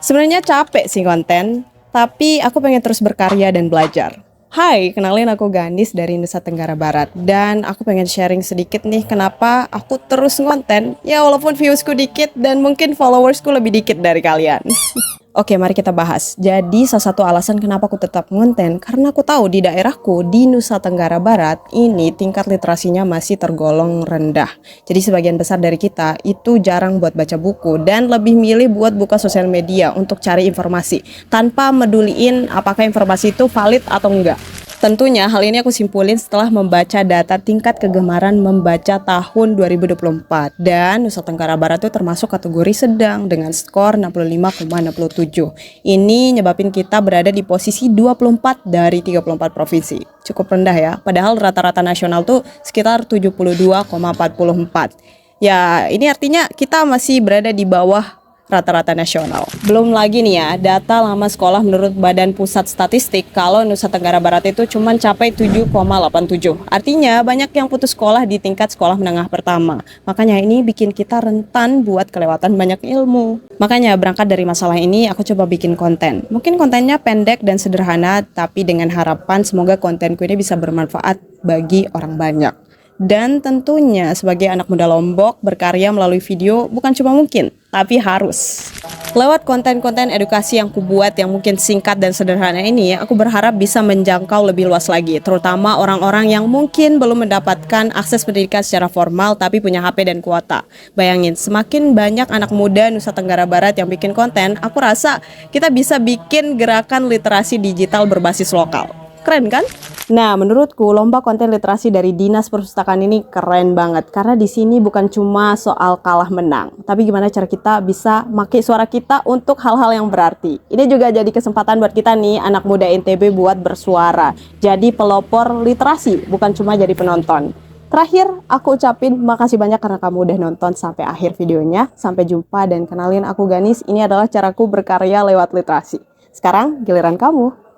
Sebenarnya capek sih konten, tapi aku pengen terus berkarya dan belajar. Hai, kenalin aku Ganis dari Nusa Tenggara Barat. Dan aku pengen sharing sedikit nih kenapa aku terus ngonten. Ya walaupun viewsku dikit dan mungkin followersku lebih dikit dari kalian. Oke, mari kita bahas. Jadi salah satu alasan kenapa aku tetap ngonten, karena aku tahu di daerahku, di Nusa Tenggara Barat, ini tingkat literasinya masih tergolong rendah. Jadi sebagian besar dari kita itu jarang buat baca buku dan lebih milih buat buka sosial media untuk cari informasi, tanpa meduliin apakah informasi itu valid atau enggak. Tentunya hal ini aku simpulin setelah membaca data tingkat kegemaran membaca tahun 2024 dan Nusa Tenggara Barat itu termasuk kategori sedang dengan skor 65,67. Ini nyebabin kita berada di posisi 24 dari 34 provinsi. Cukup rendah ya, padahal rata-rata nasional tuh sekitar 72,44. Ya, ini artinya kita masih berada di bawah rata-rata nasional. Belum lagi nih ya, data lama sekolah menurut Badan Pusat Statistik kalau Nusa Tenggara Barat itu cuma capai 7,87. Artinya banyak yang putus sekolah di tingkat sekolah menengah pertama. Makanya ini bikin kita rentan buat kelewatan banyak ilmu. Makanya berangkat dari masalah ini aku coba bikin konten. Mungkin kontennya pendek dan sederhana, tapi dengan harapan semoga kontenku ini bisa bermanfaat bagi orang banyak. Dan tentunya sebagai anak muda Lombok, berkarya melalui video bukan cuma mungkin, tapi harus. Lewat konten-konten edukasi yang kubuat yang mungkin singkat dan sederhana ini, aku berharap bisa menjangkau lebih luas lagi, terutama orang-orang yang mungkin belum mendapatkan akses pendidikan secara formal tapi punya HP dan kuota. Bayangin, semakin banyak anak muda Nusa Tenggara Barat yang bikin konten, aku rasa kita bisa bikin gerakan literasi digital berbasis lokal. Keren kan? Nah, menurutku lomba konten literasi dari Dinas Perpustakaan ini keren banget karena di sini bukan cuma soal kalah menang, tapi gimana cara kita bisa pakai suara kita untuk hal-hal yang berarti. Ini juga jadi kesempatan buat kita nih anak muda NTB buat bersuara. Jadi pelopor literasi, bukan cuma jadi penonton. Terakhir, aku ucapin makasih banyak karena kamu udah nonton sampai akhir videonya. Sampai jumpa dan kenalin aku Ganis, ini adalah caraku berkarya lewat literasi. Sekarang giliran kamu.